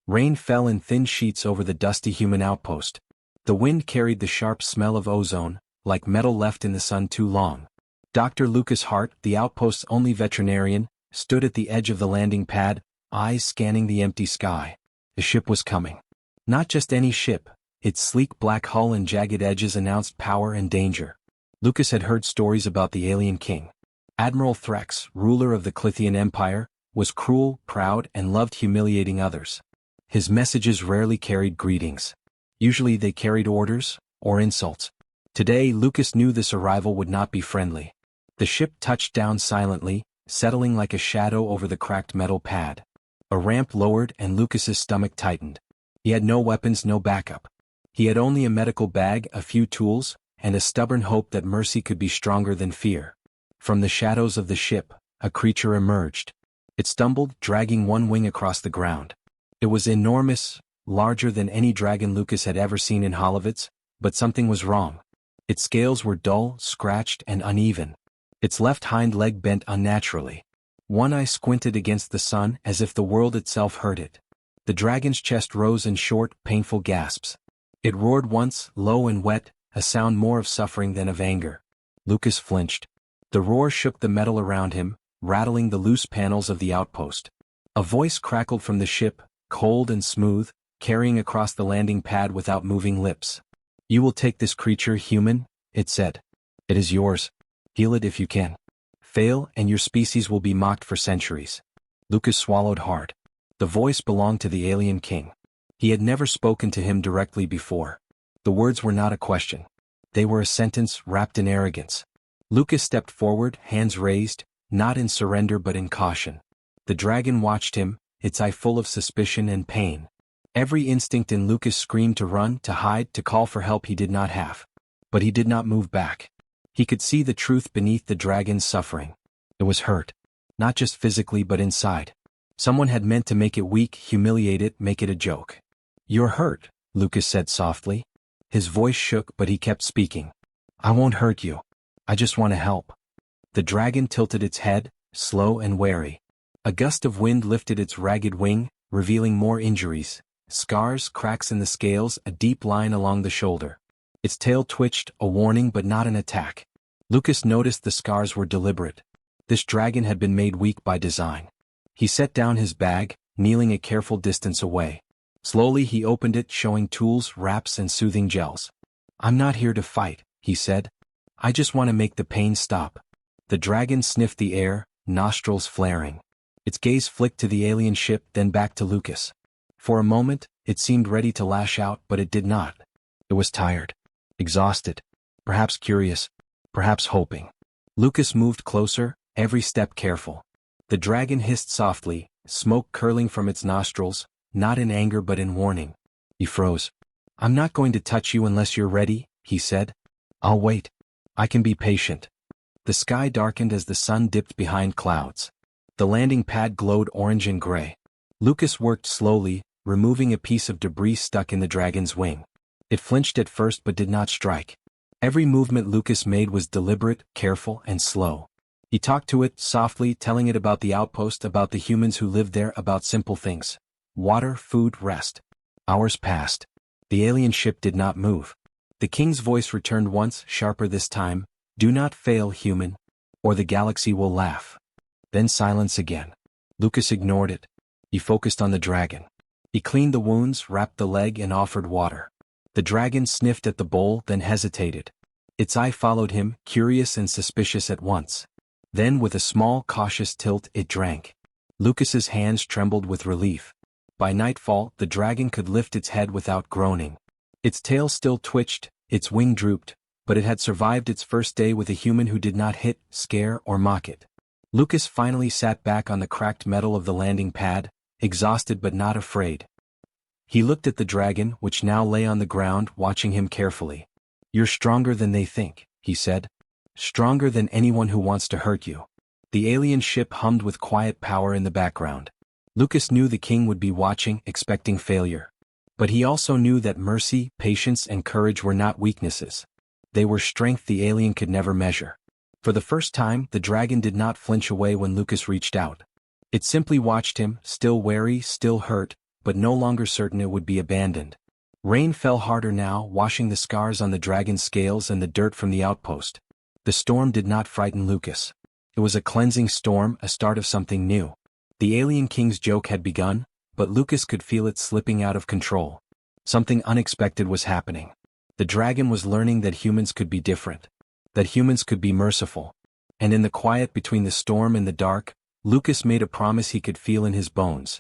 Rain fell in thin sheets over the dusty human outpost. The wind carried the sharp smell of ozone, like metal left in the sun too long. Dr. Lucas Hart, the outpost's only veterinarian, stood at the edge of the landing pad, eyes scanning the empty sky. The ship was coming. Not just any ship. Its sleek black hull and jagged edges announced power and danger. Lucas had heard stories about the alien king. Admiral Thrax, ruler of the Clithian Empire, was cruel, proud, and loved humiliating others. His messages rarely carried greetings. Usually they carried orders, or insults. Today Lucas knew this arrival would not be friendly. The ship touched down silently, settling like a shadow over the cracked metal pad. A ramp lowered and Lucas's stomach tightened. He had no weapons, no backup. He had only a medical bag, a few tools, and a stubborn hope that mercy could be stronger than fear. From the shadows of the ship, a creature emerged. It stumbled, dragging one wing across the ground. It was enormous, larger than any dragon Lucas had ever seen in Hollowitz, but something was wrong. Its scales were dull, scratched, and uneven. Its left hind leg bent unnaturally. One eye squinted against the sun as if the world itself hurt it. The dragon's chest rose in short, painful gasps. It roared once, low and wet, a sound more of suffering than of anger. Lucas flinched. The roar shook the metal around him, rattling the loose panels of the outpost. A voice crackled from the ship, cold and smooth, carrying across the landing pad without moving lips. "You will take this creature, human," it said. "It is yours. Heal it if you can. Fail, and your species will be mocked for centuries." Lucas swallowed hard. The voice belonged to the alien king. He had never spoken to him directly before. The words were not a question. They were a sentence wrapped in arrogance. Lucas stepped forward, hands raised, not in surrender but in caution. The dragon watched him, its eye full of suspicion and pain. Every instinct in Lucas screamed to run, to hide, to call for help he did not have. But he did not move back. He could see the truth beneath the dragon's suffering. It was hurt. Not just physically but inside. Someone had meant to make it weak, humiliate it, make it a joke. "You're hurt," Lucas said softly. His voice shook but he kept speaking. "I won't hurt you. I just want to help." The dragon tilted its head, slow and wary. A gust of wind lifted its ragged wing, revealing more injuries. Scars, cracks in the scales, a deep line along the shoulder. Its tail twitched, a warning but not an attack. Lucas noticed the scars were deliberate. This dragon had been made weak by design. He set down his bag, kneeling a careful distance away. Slowly he opened it, showing tools, wraps, and soothing gels. "I'm not here to fight," he said. "I just want to make the pain stop." The dragon sniffed the air, nostrils flaring. Its gaze flicked to the alien ship, then back to Lucas. For a moment, it seemed ready to lash out, but it did not. It was tired, exhausted, perhaps curious, perhaps hoping. Lucas moved closer, every step careful. The dragon hissed softly, smoke curling from its nostrils, not in anger but in warning. He froze. "I'm not going to touch you unless you're ready," he said. "I'll wait. I can be patient." The sky darkened as the sun dipped behind clouds. The landing pad glowed orange and gray. Lucas worked slowly, removing a piece of debris stuck in the dragon's wing. It flinched at first but did not strike. Every movement Lucas made was deliberate, careful, and slow. He talked to it, softly, telling it about the outpost, about the humans who lived there, about simple things. Water, food, rest. Hours passed. The alien ship did not move. The king's voice returned once, sharper this time. "Do not fail, human, or the galaxy will laugh." Then silence again. Lucas ignored it. He focused on the dragon. He cleaned the wounds, wrapped the leg, and offered water. The dragon sniffed at the bowl, then hesitated. Its eye followed him, curious and suspicious at once. Then, with a small, cautious tilt, it drank. Lucas's hands trembled with relief. By nightfall, the dragon could lift its head without groaning. Its tail still twitched, its wing drooped, but it had survived its first day with a human who did not hit, scare, or mock it. Lucas finally sat back on the cracked metal of the landing pad, exhausted but not afraid. He looked at the dragon, which now lay on the ground, watching him carefully. "You're stronger than they think," he said. "Stronger than anyone who wants to hurt you." The alien ship hummed with quiet power in the background. Lucas knew the king would be watching, expecting failure. But he also knew that mercy, patience, and courage were not weaknesses. They were strength the alien could never measure. For the first time, the dragon did not flinch away when Lucas reached out. It simply watched him, still wary, still hurt, but no longer certain it would be abandoned. Rain fell harder now, washing the scars on the dragon's scales and the dirt from the outpost. The storm did not frighten Lucas. It was a cleansing storm, a start of something new. The Alien King's joke had begun, but Lucas could feel it slipping out of control. Something unexpected was happening. The dragon was learning that humans could be different. That humans could be merciful. And in the quiet between the storm and the dark, Lucas made a promise he could feel in his bones.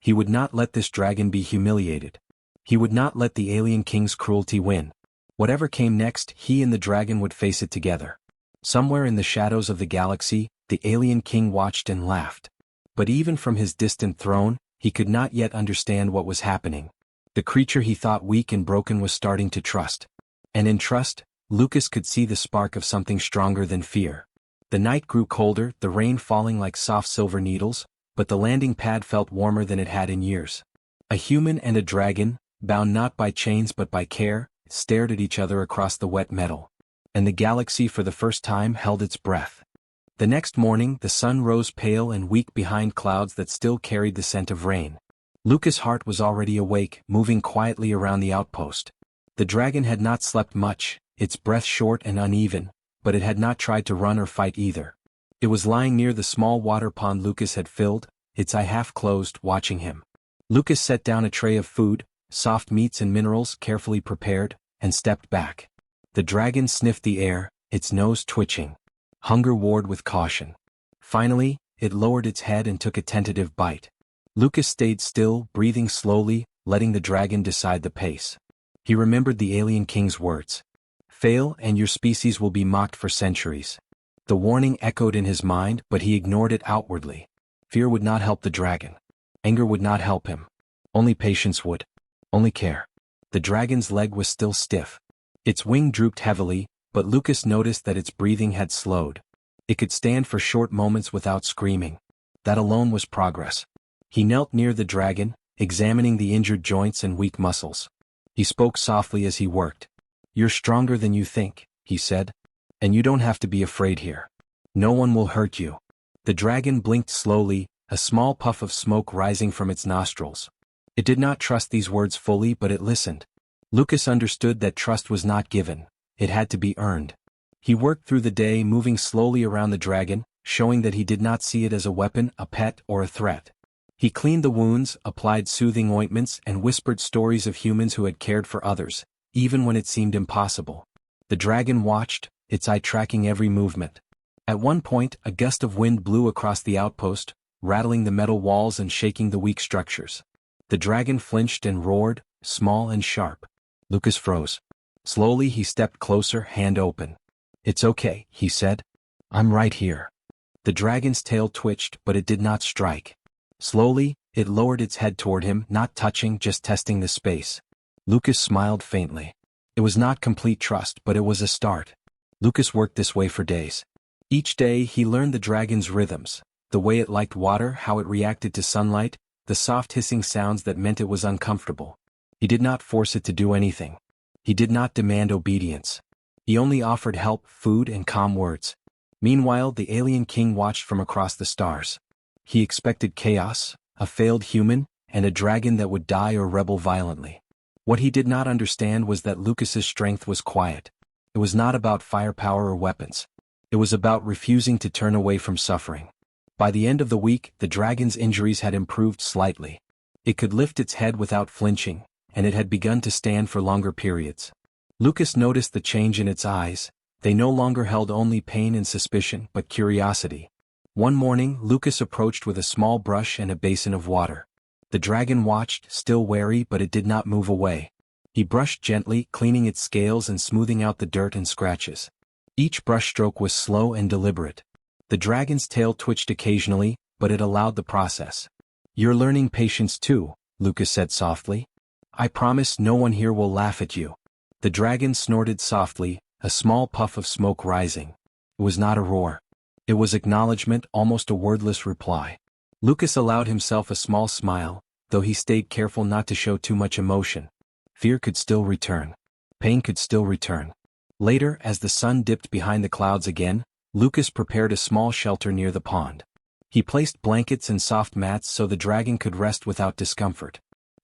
He would not let this dragon be humiliated. He would not let the Alien King's cruelty win. Whatever came next, he and the dragon would face it together. Somewhere in the shadows of the galaxy, the Alien King watched and laughed. But even from his distant throne, he could not yet understand what was happening. The creature he thought weak and broken was starting to trust. And in trust, Lucas could see the spark of something stronger than fear. The night grew colder, the rain falling like soft silver needles, but the landing pad felt warmer than it had in years. A human and a dragon, bound not by chains but by care, stared at each other across the wet metal. And the galaxy for the first time held its breath. The next morning, the sun rose pale and weak behind clouds that still carried the scent of rain. Lucas' heart was already awake, moving quietly around the outpost. The dragon had not slept much, its breath short and uneven, but it had not tried to run or fight either. It was lying near the small water pond Lucas had filled, its eye half closed, watching him. Lucas set down a tray of food, soft meats and minerals carefully prepared, and stepped back. The dragon sniffed the air, its nose twitching. Hunger warred with caution. Finally, it lowered its head and took a tentative bite. Lucas stayed still, breathing slowly, letting the dragon decide the pace. He remembered the Alien King's words. Fail and your species will be mocked for centuries. The warning echoed in his mind, but he ignored it outwardly. Fear would not help the dragon. Anger would not help him. Only patience would. Only care. The dragon's leg was still stiff. Its wing drooped heavily, but Lucas noticed that its breathing had slowed. It could stand for short moments without screaming. That alone was progress. He knelt near the dragon, examining the injured joints and weak muscles. He spoke softly as he worked. You're stronger than you think, he said. And you don't have to be afraid here. No one will hurt you. The dragon blinked slowly, a small puff of smoke rising from its nostrils. It did not trust these words fully, but it listened. Lucas understood that trust was not given. It had to be earned. He worked through the day, moving slowly around the dragon, showing that he did not see it as a weapon, a pet, or a threat. He cleaned the wounds, applied soothing ointments, and whispered stories of humans who had cared for others, even when it seemed impossible. The dragon watched, its eye tracking every movement. At one point, a gust of wind blew across the outpost, rattling the metal walls and shaking the weak structures. The dragon flinched and roared, small and sharp. Lucas froze. Slowly he stepped closer, hand open. It's okay, he said. I'm right here. The dragon's tail twitched, but it did not strike. Slowly, it lowered its head toward him, not touching, just testing the space. Lucas smiled faintly. It was not complete trust, but it was a start. Lucas worked this way for days. Each day he learned the dragon's rhythms, the way it liked water, how it reacted to sunlight, the soft hissing sounds that meant it was uncomfortable. He did not force it to do anything. He did not demand obedience. He only offered help, food, and calm words. Meanwhile, the Alien King watched from across the stars. He expected chaos, a failed human, and a dragon that would die or rebel violently. What he did not understand was that Lucas's strength was quiet. It was not about firepower or weapons. It was about refusing to turn away from suffering. By the end of the week, the dragon's injuries had improved slightly. It could lift its head without flinching, and it had begun to stand for longer periods. Lucas noticed the change in its eyes. They no longer held only pain and suspicion, but curiosity. One morning, Lucas approached with a small brush and a basin of water. The dragon watched, still wary, but it did not move away. He brushed gently, cleaning its scales and smoothing out the dirt and scratches. Each brushstroke was slow and deliberate. The dragon's tail twitched occasionally, but it allowed the process. You're learning patience too, Lucas said softly. I promise no one here will laugh at you. The dragon snorted softly, a small puff of smoke rising. It was not a roar. It was acknowledgement, almost a wordless reply. Lucas allowed himself a small smile, though he stayed careful not to show too much emotion. Fear could still return. Pain could still return. Later, as the sun dipped behind the clouds again, Lucas prepared a small shelter near the pond. He placed blankets and soft mats so the dragon could rest without discomfort.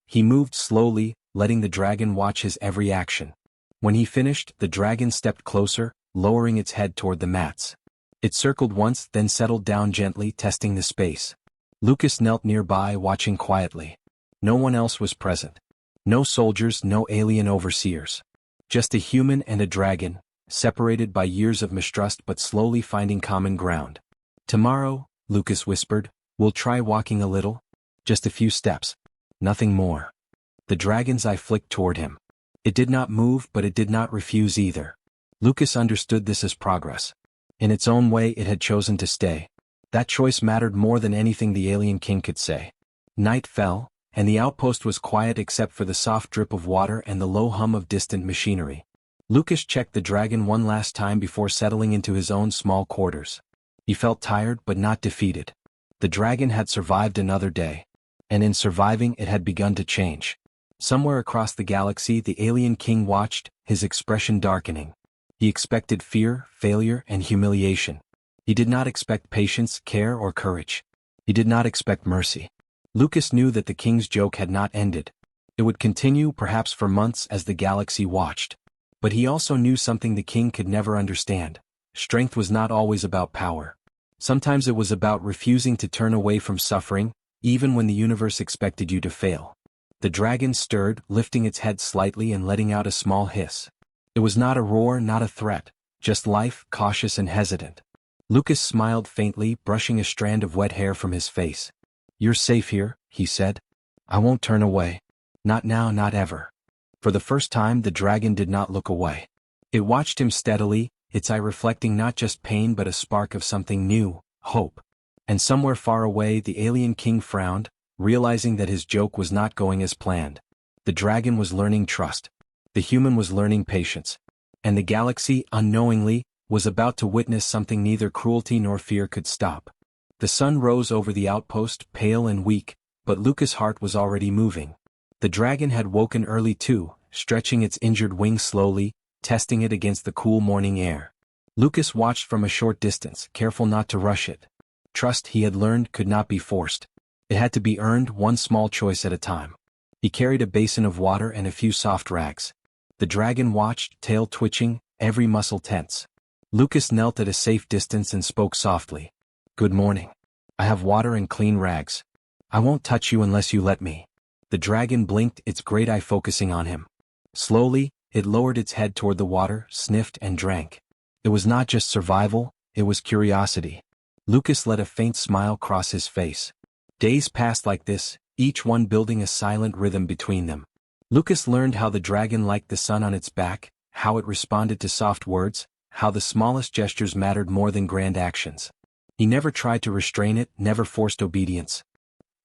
He moved slowly, letting the dragon watch his every action. When he finished, the dragon stepped closer, lowering its head toward the mats. It circled once, then settled down gently, testing the space. Lucas knelt nearby, watching quietly. No one else was present. No soldiers, no alien overseers. Just a human and a dragon, separated by years of mistrust but slowly finding common ground. "Tomorrow," Lucas whispered, "we'll try walking a little. Just a few steps. Nothing more." The dragon's eye flicked toward him. It did not move, but it did not refuse either. Lucas understood this as progress. In its own way, it had chosen to stay. That choice mattered more than anything the alien king could say. Night fell, and the outpost was quiet except for the soft drip of water and the low hum of distant machinery. Lucas checked the dragon one last time before settling into his own small quarters. He felt tired but not defeated. The dragon had survived another day. And in surviving, it had begun to change. Somewhere across the galaxy, the alien king watched, his expression darkening. He expected fear, failure, and humiliation. He did not expect patience, care, or courage. He did not expect mercy. Lucas knew that the king's joke had not ended. It would continue, perhaps for months, as the galaxy watched. But he also knew something the king could never understand. Strength was not always about power. Sometimes it was about refusing to turn away from suffering, even when the universe expected you to fail. The dragon stirred, lifting its head slightly and letting out a small hiss. It was not a roar, not a threat, just life, cautious and hesitant. Lucas smiled faintly, brushing a strand of wet hair from his face. "You're safe here," he said. "I won't turn away. Not now, not ever." For the first time, the dragon did not look away. It watched him steadily, its eye reflecting not just pain but a spark of something new, hope. And somewhere far away, the alien king frowned, realizing that his joke was not going as planned. The dragon was learning trust. The human was learning patience. And the galaxy, unknowingly, was about to witness something neither cruelty nor fear could stop. The sun rose over the outpost, pale and weak, but Lucas' heart was already moving. The dragon had woken early too, stretching its injured wings slowly, testing it against the cool morning air. Lucas watched from a short distance, careful not to rush it. Trust, he had learned, could not be forced. It had to be earned, one small choice at a time. He carried a basin of water and a few soft rags. The dragon watched, tail twitching, every muscle tense. Lucas knelt at a safe distance and spoke softly. "Good morning. I have water and clean rags. I won't touch you unless you let me." The dragon blinked, its great eye focusing on him. Slowly, it lowered its head toward the water, sniffed and drank. It was not just survival, it was curiosity. Lucas let a faint smile cross his face. Days passed like this, each one building a silent rhythm between them. Lucas learned how the dragon liked the sun on its back, how it responded to soft words, how the smallest gestures mattered more than grand actions. He never tried to restrain it, never forced obedience.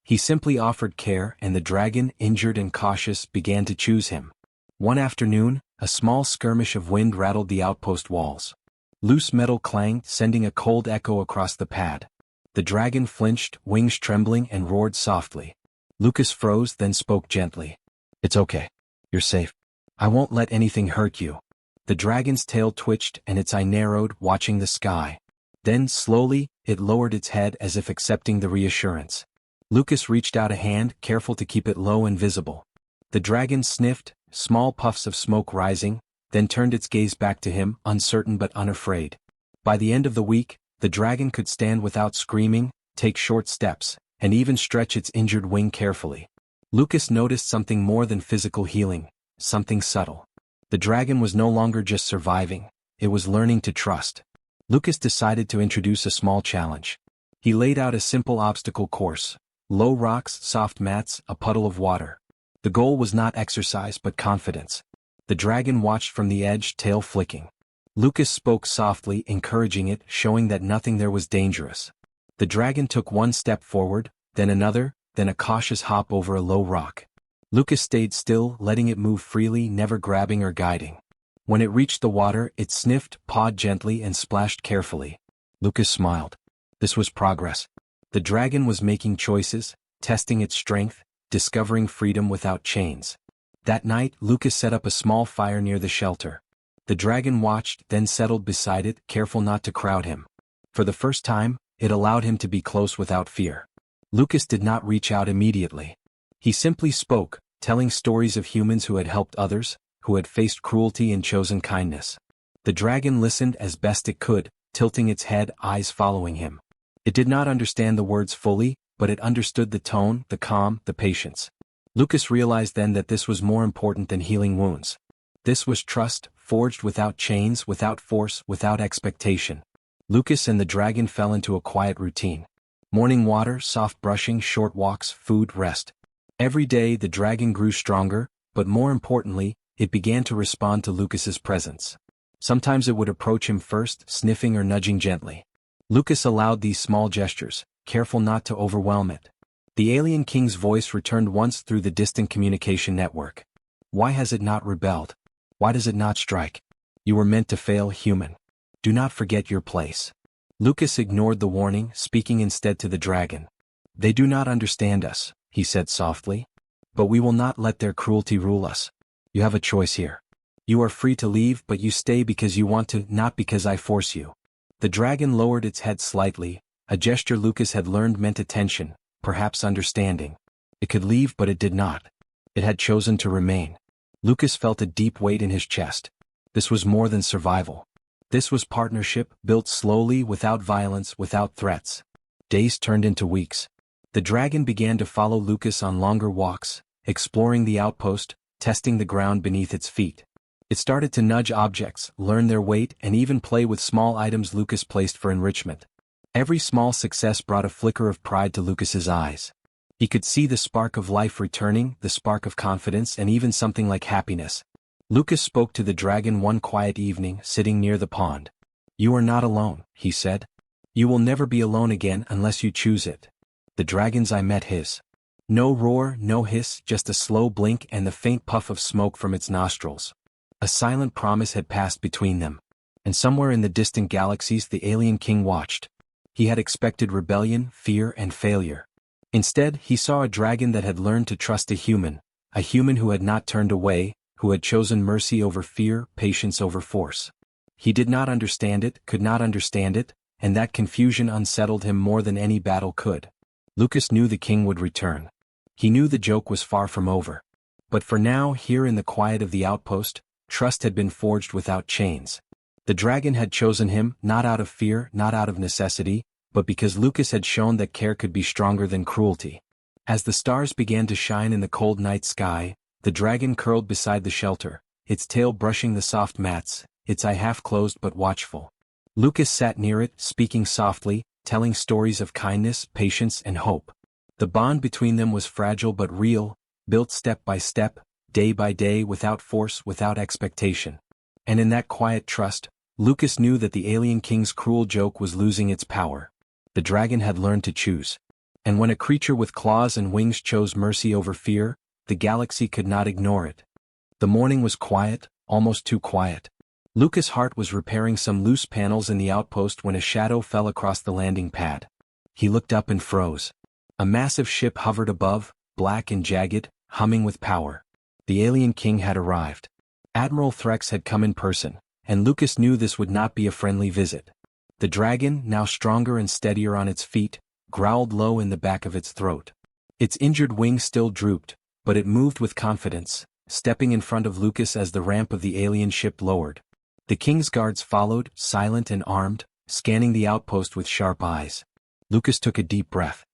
He simply offered care, and the dragon, injured and cautious, began to choose him. One afternoon, a small skirmish of wind rattled the outpost walls. Loose metal clanged, sending a cold echo across the pad. The dragon flinched, wings trembling, and roared softly. Lucas froze, then spoke gently. "It's okay. You're safe. I won't let anything hurt you." The dragon's tail twitched and its eye narrowed, watching the sky. Then, slowly, it lowered its head as if accepting the reassurance. Lucas reached out a hand, careful to keep it low and visible. The dragon sniffed, small puffs of smoke rising, then turned its gaze back to him, uncertain but unafraid. By the end of the week, the dragon could stand without screaming, take short steps, and even stretch its injured wing carefully. Lucas noticed something more than physical healing, something subtle. The dragon was no longer just surviving, it was learning to trust. Lucas decided to introduce a small challenge. He laid out a simple obstacle course: low rocks, soft mats, a puddle of water. The goal was not exercise but confidence. The dragon watched from the edge, tail flicking. Lucas spoke softly, encouraging it, showing that nothing there was dangerous. The dragon took one step forward, then another, then a cautious hop over a low rock. Lucas stayed still, letting it move freely, never grabbing or guiding. When it reached the water, it sniffed, pawed gently, and splashed carefully. Lucas smiled. This was progress. The dragon was making choices, testing its strength, discovering freedom without chains. That night, Lucas set up a small fire near the shelter. The dragon watched, then settled beside it, careful not to crowd him. For the first time, it allowed him to be close without fear. Lucas did not reach out immediately. He simply spoke, telling stories of humans who had helped others, who had faced cruelty and chosen kindness. The dragon listened as best it could, tilting its head, eyes following him. It did not understand the words fully, but it understood the tone, the calm, the patience. Lucas realized then that this was more important than healing wounds. This was trust, forged without chains, without force, without expectation. Lucas and the dragon fell into a quiet routine. Morning water, soft brushing, short walks, food, rest. Every day the dragon grew stronger, but more importantly, it began to respond to Lucas's presence. Sometimes it would approach him first, sniffing or nudging gently. Lucas allowed these small gestures, careful not to overwhelm it. The alien king's voice returned once through the distant communication network. Why has it not rebelled? Why does it not strike? You were meant to fail, human. Do not forget your place. Lucas ignored the warning, speaking instead to the dragon. They do not understand us, he said softly. But we will not let their cruelty rule us. You have a choice here. You are free to leave, but you stay because you want to, not because I force you. The dragon lowered its head slightly, a gesture Lucas had learned meant attention, perhaps understanding. It could leave, but it did not. It had chosen to remain. Lucas felt a deep weight in his chest. This was more than survival. This was partnership, built slowly, without violence, without threats. Days turned into weeks. The dragon began to follow Lucas on longer walks, exploring the outpost, testing the ground beneath its feet. It started to nudge objects, learn their weight, and even play with small items Lucas placed for enrichment. Every small success brought a flicker of pride to Lucas's eyes. He could see the spark of life returning, the spark of confidence, and even something like happiness. Lucas spoke to the dragon one quiet evening, sitting near the pond. You are not alone, he said. You will never be alone again unless you choose it. The dragon's eye met his. No roar, no hiss, just a slow blink and the faint puff of smoke from its nostrils. A silent promise had passed between them. And somewhere in the distant galaxies the alien king watched. He had expected rebellion, fear, and failure. Instead, he saw a dragon that had learned to trust a human who had not turned away, who had chosen mercy over fear, patience over force. He did not understand it, could not understand it, and that confusion unsettled him more than any battle could. Lucas knew the king would return. He knew the joke was far from over. But for now, here in the quiet of the outpost, trust had been forged without chains. The dragon had chosen him, not out of fear, not out of necessity, but because Lucas had shown that care could be stronger than cruelty. As the stars began to shine in the cold night sky, the dragon curled beside the shelter, its tail brushing the soft mats, its eye half closed but watchful. Lucas sat near it, speaking softly, telling stories of kindness, patience, and hope. The bond between them was fragile but real, built step by step, day by day, without force, without expectation. And in that quiet trust, Lucas knew that the alien king's cruel joke was losing its power. The dragon had learned to choose. And when a creature with claws and wings chose mercy over fear, the galaxy could not ignore it. The morning was quiet, almost too quiet. Lucas' heart was repairing some loose panels in the outpost when a shadow fell across the landing pad. He looked up and froze. A massive ship hovered above, black and jagged, humming with power. The alien king had arrived. Admiral Threx had come in person, and Lucas knew this would not be a friendly visit. The dragon, now stronger and steadier on its feet, growled low in the back of its throat. Its injured wing still drooped, but it moved with confidence, stepping in front of Lucas as the ramp of the alien ship lowered. The king's guards followed, silent and armed, scanning the outpost with sharp eyes. Lucas took a deep breath.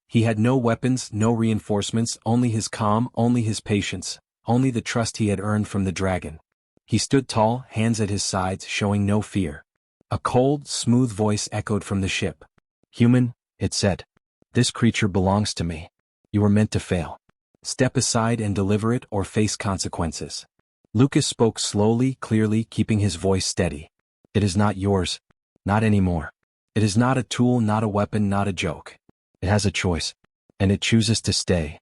He had no weapons, no reinforcements, only his calm, only his patience, only the trust he had earned from the dragon. He stood tall, hands at his sides, showing no fear. A cold, smooth voice echoed from the ship. Human, it said. This creature belongs to me. You were meant to fail. Step aside and deliver it or face consequences. Lucas spoke slowly, clearly, keeping his voice steady. It is not yours. Not anymore. It is not a tool, not a weapon, not a joke. It has a choice. And it chooses to stay.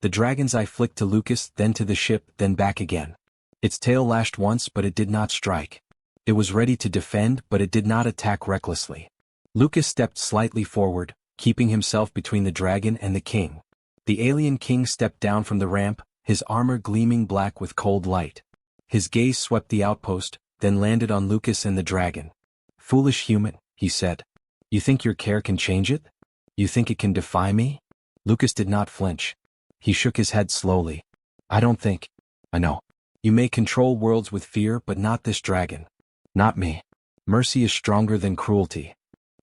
The dragon's eye flicked to Lucas, then to the ship, then back again. Its tail lashed once, but it did not strike. It was ready to defend, but it did not attack recklessly. Lucas stepped slightly forward, keeping himself between the dragon and the king. The alien king stepped down from the ramp, his armor gleaming black with cold light. His gaze swept the outpost, then landed on Lucas and the dragon. Foolish human, he said. You think your care can change it? You think it can defy me? Lucas did not flinch. He shook his head slowly. I don't think. I know. You may control worlds with fear, but not this dragon. Not me. Mercy is stronger than cruelty.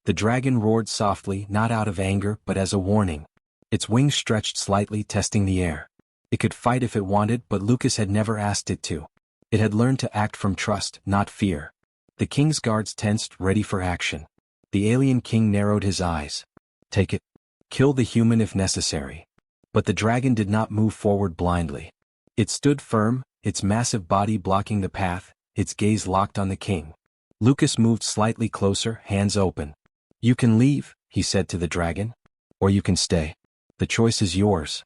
The dragon roared softly, not out of anger, but as a warning. Its wings stretched slightly, testing the air. It could fight if it wanted, but Lucas had never asked it to. It had learned to act from trust, not fear. The king's guards tensed, ready for action. The alien king narrowed his eyes. Take it. Kill the human if necessary. But the dragon did not move forward blindly. It stood firm, its massive body blocking the path, its gaze locked on the king. Lucas moved slightly closer, hands open. You can leave, he said to the dragon. Or you can stay. The choice is yours.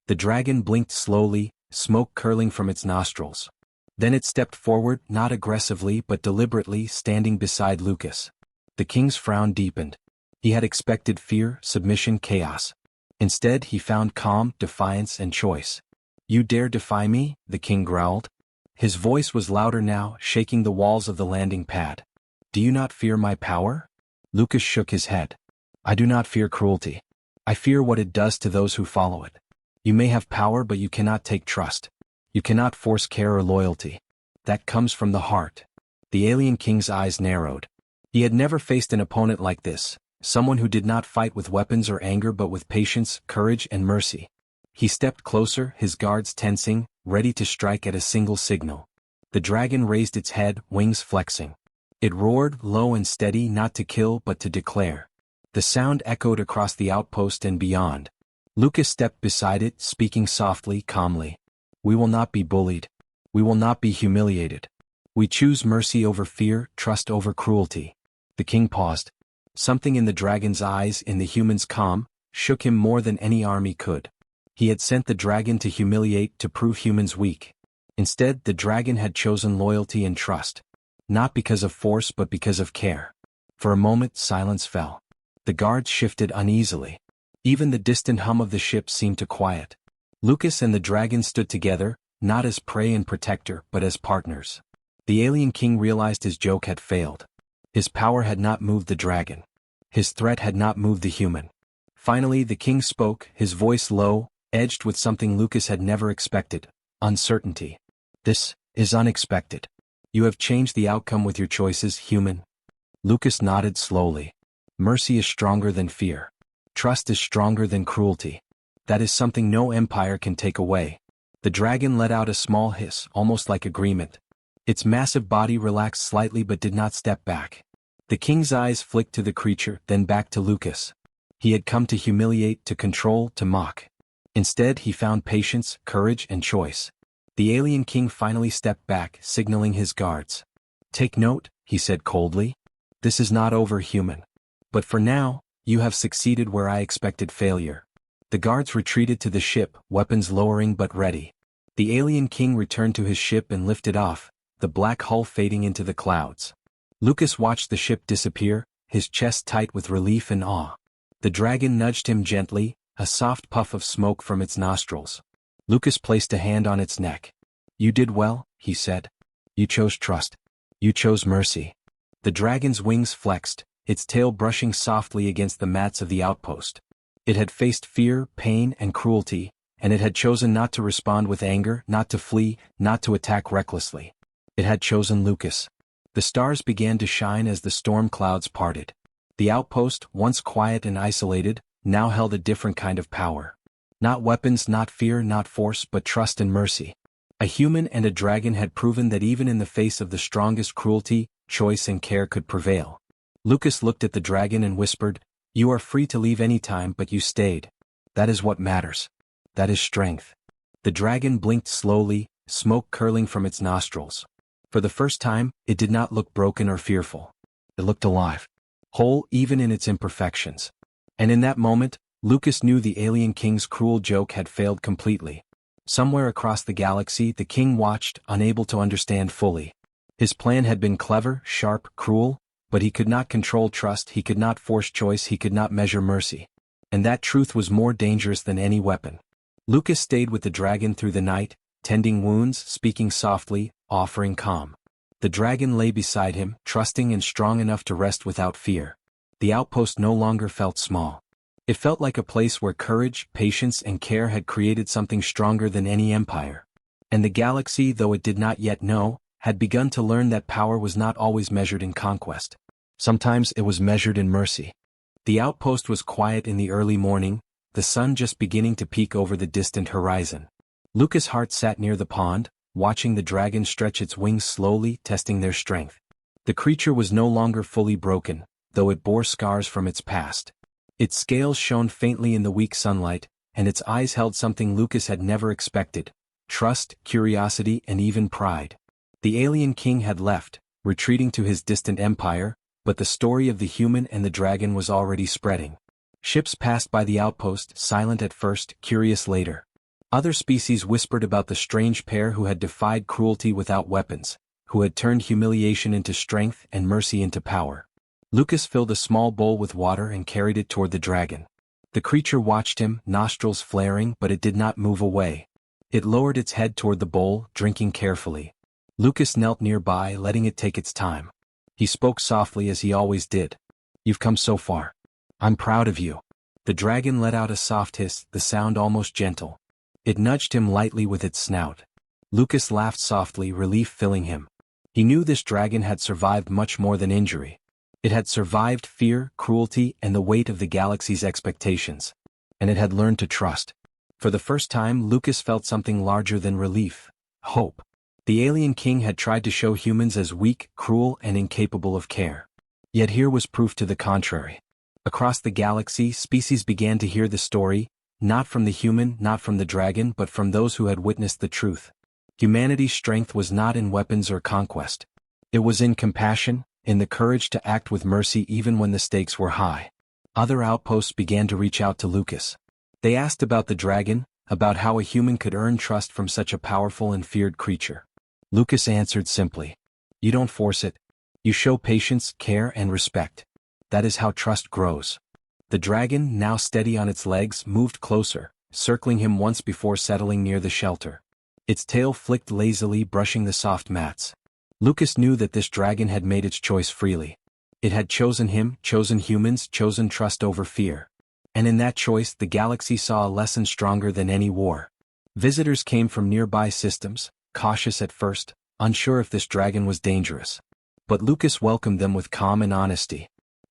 The dragon blinked slowly, smoke curling from its nostrils. Then it stepped forward, not aggressively but deliberately, standing beside Lucas. The king's frown deepened. He had expected fear, submission, chaos. Instead, he found calm, defiance, and choice. You dare defy me? The king growled. His voice was louder now, shaking the walls of the landing pad. Do you not fear my power? Lucas shook his head. I do not fear cruelty. I fear what it does to those who follow it. You may have power, but you cannot take trust. You cannot force care or loyalty. That comes from the heart. The alien king's eyes narrowed. He had never faced an opponent like this, someone who did not fight with weapons or anger but with patience, courage, and mercy. He stepped closer, his guards tensing, ready to strike at a single signal. The dragon raised its head, wings flexing. It roared, low and steady, not to kill but to declare. The sound echoed across the outpost and beyond. Lucas stepped beside it, speaking softly, calmly. We will not be bullied. We will not be humiliated. We choose mercy over fear, trust over cruelty. The king paused. Something in the dragon's eyes, in the human's calm, shook him more than any army could. He had sent the dragon to humiliate, to prove humans weak. Instead, the dragon had chosen loyalty and trust. Not because of force but because of care. For a moment, silence fell. The guards shifted uneasily. Even the distant hum of the ship seemed to quiet. Lucas and the dragon stood together, not as prey and protector, but as partners. The alien king realized his joke had failed. His power had not moved the dragon. His threat had not moved the human. Finally, the king spoke, his voice low, edged with something Lucas had never expected: uncertainty. This is unexpected. You have changed the outcome with your choices, human. Lucas nodded slowly. Mercy is stronger than fear. Trust is stronger than cruelty. That is something no empire can take away. The dragon let out a small hiss, almost like agreement. Its massive body relaxed slightly but did not step back. The king's eyes flicked to the creature, then back to Lucas. He had come to humiliate, to control, to mock. Instead, he found patience, courage, and choice. The alien king finally stepped back, signaling his guards. Take note, he said coldly. This is not over, human. But for now, you have succeeded where I expected failure. The guards retreated to the ship, weapons lowering but ready. The alien king returned to his ship and lifted off, the black hull fading into the clouds. Lucas watched the ship disappear, his chest tight with relief and awe. The dragon nudged him gently, a soft puff of smoke from its nostrils. Lucas placed a hand on its neck. You did well, he said. You chose trust. You chose mercy. The dragon's wings flexed, its tail brushing softly against the mats of the outpost. It had faced fear, pain, and cruelty, and it had chosen not to respond with anger, not to flee, not to attack recklessly. It had chosen Lucas. The stars began to shine as the storm clouds parted. The outpost, once quiet and isolated, now held a different kind of power. Not weapons, not fear, not force, but trust and mercy. A human and a dragon had proven that even in the face of the strongest cruelty, choice and care could prevail. Lucas looked at the dragon and whispered, You are free to leave any time, but you stayed. That is what matters. That is strength. The dragon blinked slowly, smoke curling from its nostrils. For the first time, it did not look broken or fearful. It looked alive. Whole even in its imperfections. And in that moment, Lucas knew the alien king's cruel joke had failed completely. Somewhere across the galaxy, the king watched, unable to understand fully. His plan had been clever, sharp, cruel, but he could not control trust, he could not force choice, he could not measure mercy. And that truth was more dangerous than any weapon. Lucas stayed with the dragon through the night, tending wounds, speaking softly, offering calm. The dragon lay beside him, trusting and strong enough to rest without fear. The outpost no longer felt small. It felt like a place where courage, patience, and care had created something stronger than any empire. And the galaxy, though it did not yet know, had begun to learn that power was not always measured in conquest. Sometimes it was measured in mercy. The outpost was quiet in the early morning, the sun just beginning to peek over the distant horizon. Lucas Hart sat near the pond, watching the dragon stretch its wings slowly, testing their strength. The creature was no longer fully broken, though it bore scars from its past. Its scales shone faintly in the weak sunlight, and its eyes held something Lucas had never expected: trust, curiosity, and even pride. The alien king had left, retreating to his distant empire, but the story of the human and the dragon was already spreading. Ships passed by the outpost, silent at first, curious later. Other species whispered about the strange pair who had defied cruelty without weapons, who had turned humiliation into strength and mercy into power. Lucas filled a small bowl with water and carried it toward the dragon. The creature watched him, nostrils flaring, but it did not move away. It lowered its head toward the bowl, drinking carefully. Lucas knelt nearby, letting it take its time. He spoke softly as he always did. "You've come so far. I'm proud of you." The dragon let out a soft hiss, the sound almost gentle. It nudged him lightly with its snout. Lucas laughed softly, relief filling him. He knew this dragon had survived much more than injury. It had survived fear, cruelty, and the weight of the galaxy's expectations. And it had learned to trust. For the first time, Lucas felt something larger than relief: hope. The alien king had tried to show humans as weak, cruel, and incapable of care. Yet here was proof to the contrary. Across the galaxy, species began to hear the story, not from the human, not from the dragon, but from those who had witnessed the truth. Humanity's strength was not in weapons or conquest. It was in compassion, in the courage to act with mercy even when the stakes were high. Other outposts began to reach out to Lucas. They asked about the dragon, about how a human could earn trust from such a powerful and feared creature. Lucas answered simply: "You don't force it. You show patience, care, and respect. That is how trust grows." The dragon, now steady on its legs, moved closer, circling him once before settling near the shelter. Its tail flicked lazily, brushing the soft mats. Lucas knew that this dragon had made its choice freely. It had chosen him, chosen humans, chosen trust over fear. And in that choice, the galaxy saw a lesson stronger than any war. Visitors came from nearby systems, cautious at first, unsure if this dragon was dangerous. But Lucas welcomed them with calm and honesty.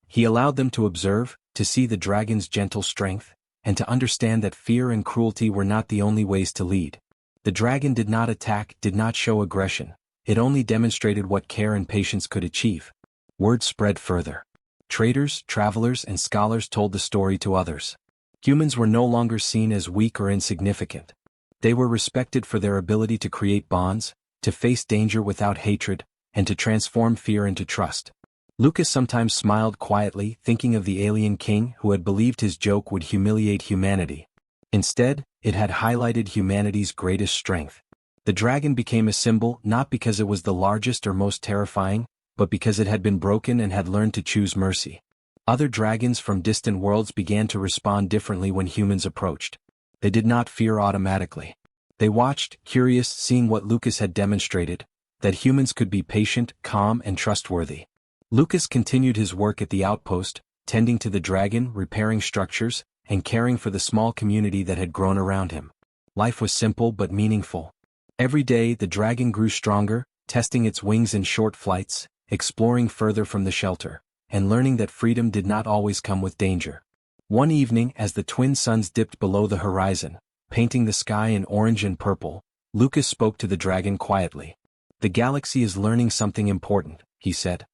He allowed them to observe, to see the dragon's gentle strength, and to understand that fear and cruelty were not the only ways to lead. The dragon did not attack, did not show aggression. It only demonstrated what care and patience could achieve. Word spread further. Traders, travelers, and scholars told the story to others. Humans were no longer seen as weak or insignificant. They were respected for their ability to create bonds, to face danger without hatred, and to transform fear into trust. Lucas sometimes smiled quietly, thinking of the alien king who had believed his joke would humiliate humanity. Instead, it had highlighted humanity's greatest strength. The dragon became a symbol not because it was the largest or most terrifying, but because it had been broken and had learned to choose mercy. Other dragons from distant worlds began to respond differently when humans approached. They did not fear automatically. They watched, curious, seeing what Lucas had demonstrated, that humans could be patient, calm, and trustworthy. Lucas continued his work at the outpost, tending to the dragon, repairing structures, and caring for the small community that had grown around him. Life was simple but meaningful. Every day the dragon grew stronger, testing its wings in short flights, exploring further from the shelter, and learning that freedom did not always come with danger. One evening, as the twin suns dipped below the horizon, painting the sky in orange and purple, Lucas spoke to the dragon quietly. "The galaxy is learning something important," he said.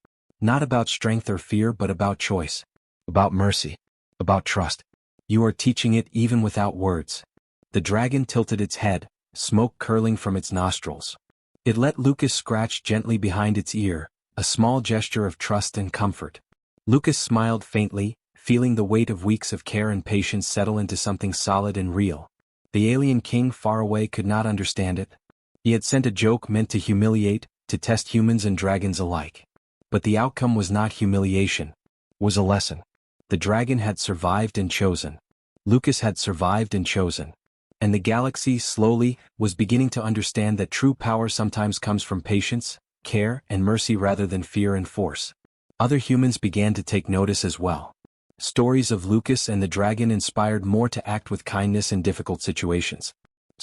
"Not about strength or fear, but about choice. About mercy. About trust. You are teaching it even without words." The dragon tilted its head, smoke curling from its nostrils. It let Lucas scratch gently behind its ear, a small gesture of trust and comfort. Lucas smiled faintly, feeling the weight of weeks of care and patience settle into something solid and real. The alien king far away could not understand it. He had sent a joke meant to humiliate, to test humans and dragons alike. But the outcome was not humiliation. It was a lesson. The dragon had survived and chosen. Lucas had survived and chosen. And the galaxy, slowly, was beginning to understand that true power sometimes comes from patience, care, and mercy rather than fear and force. Other humans began to take notice as well. Stories of Lucas and the dragon inspired more to act with kindness in difficult situations.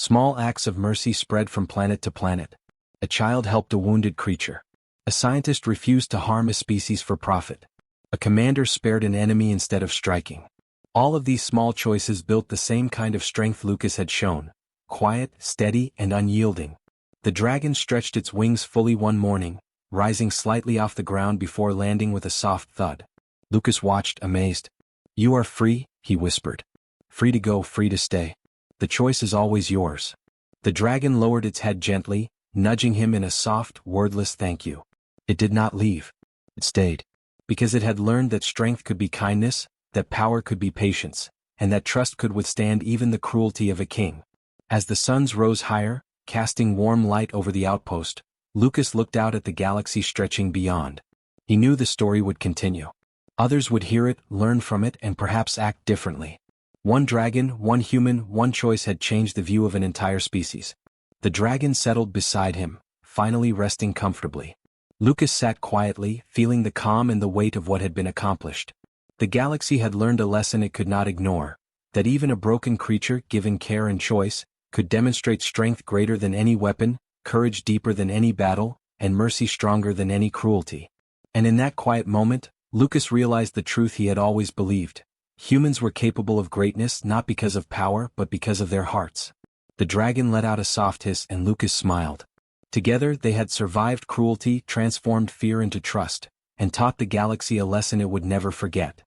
Small acts of mercy spread from planet to planet. A child helped a wounded creature. A scientist refused to harm a species for profit. A commander spared an enemy instead of striking. All of these small choices built the same kind of strength Lucas had shown: quiet, steady, and unyielding. The dragon stretched its wings fully one morning, rising slightly off the ground before landing with a soft thud. Lucas watched, amazed. "You are free," he whispered. "Free to go, free to stay. The choice is always yours." The dragon lowered its head gently, nudging him in a soft, wordless thank you. It did not leave. It stayed. Because it had learned that strength could be kindness, that power could be patience, and that trust could withstand even the cruelty of a king. As the suns rose higher, casting warm light over the outpost, Lucas looked out at the galaxy stretching beyond. He knew the story would continue. Others would hear it, learn from it, and perhaps act differently. One dragon, one human, one choice had changed the view of an entire species. The dragon settled beside him, finally resting comfortably. Lucas sat quietly, feeling the calm and the weight of what had been accomplished. The galaxy had learned a lesson it could not ignore: that even a broken creature, given care and choice, could demonstrate strength greater than any weapon, courage deeper than any battle, and mercy stronger than any cruelty. And in that quiet moment, Lucas realized the truth he had always believed: humans were capable of greatness not because of power but because of their hearts. The dragon let out a soft hiss and Lucas smiled. Together they had survived cruelty, transformed fear into trust, and taught the galaxy a lesson it would never forget.